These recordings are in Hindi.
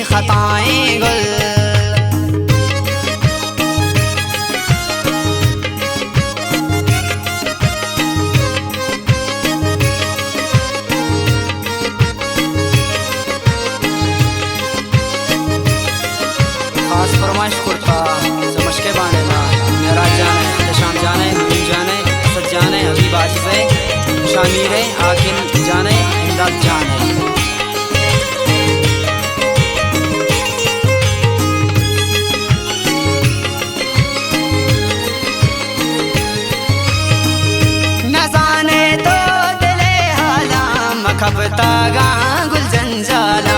खताएं गुल। खास फरमाइश कुर्ता समझ के बाने ना मेरा जाने निशान जाने मुझे जाने सच जाने हबीब आशिक़े शामिर आकिन जाने इमदाद जाने। खपता गा गुल जंजाला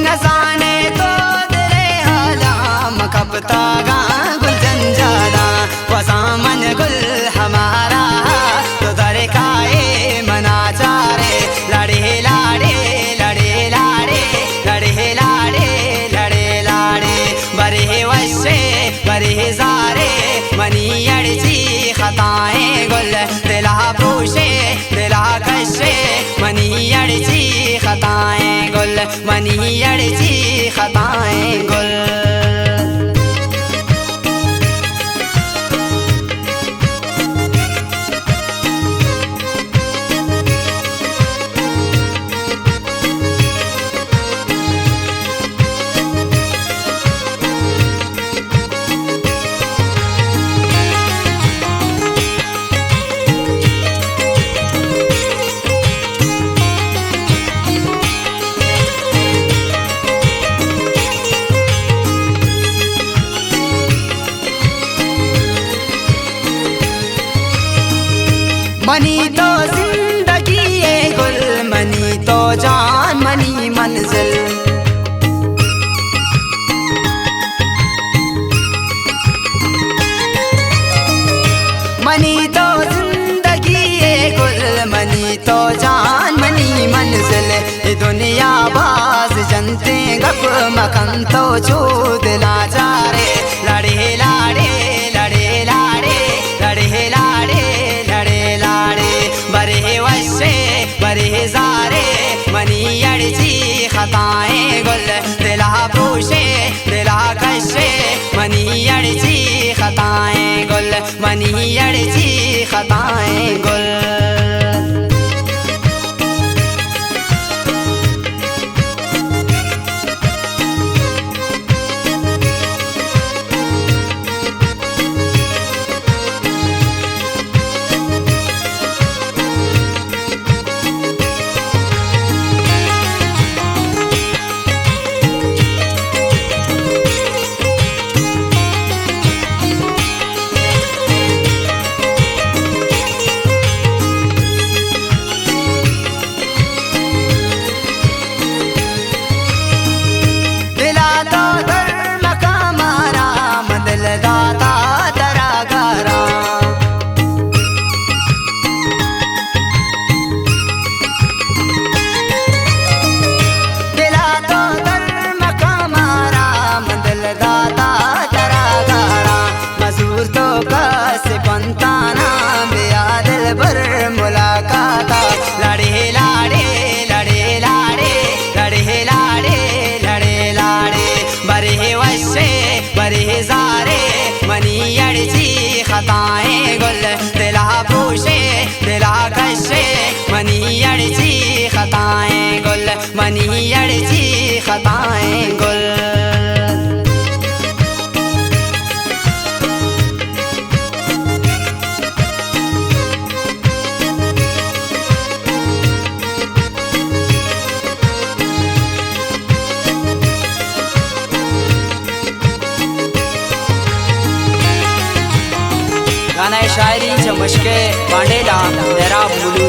न जाने तो तेरे आलाम खपता गा गुल जंजाला। वज़ामन गुल हमारा तो दर काए मना चारे लड़े लाड़े लड़े लाड़े लड़े लाड़े लड़े लाड़े बरे वशे बरे ज़ारे मनी अड़जी खताएं गुल। दिला पोशे दिला कशे मनी अड़जी खताएं गुल मनी अड़जी खताएं गुल। मनी तो जिंदगी है गुल मनी तो जान मनी मंजिल। मनी तो जिंदगी है गुल मनी तो जान मनी मंजिल। ये दुनिया बाज जनते गप मकन तो छूद ला जा रे लड़े लाड़े लड़े लाड़े लड़े लाड़े बरे वशे बरे ज़ारे मनी अड़जी खताएं गुल। दिला पोशे दिला कशे मनी अड़जी खताएं गुल मनी अड़जी खताएं गुल। बरे ज़ारे मनी अड़जी खताएं गुल। दिला पोशे दिला कशे मनी अड़जी खताएं गुल मनी अड़जी खताएं गुल। गाना शायरी चमश के बांडेला मेरा बुलू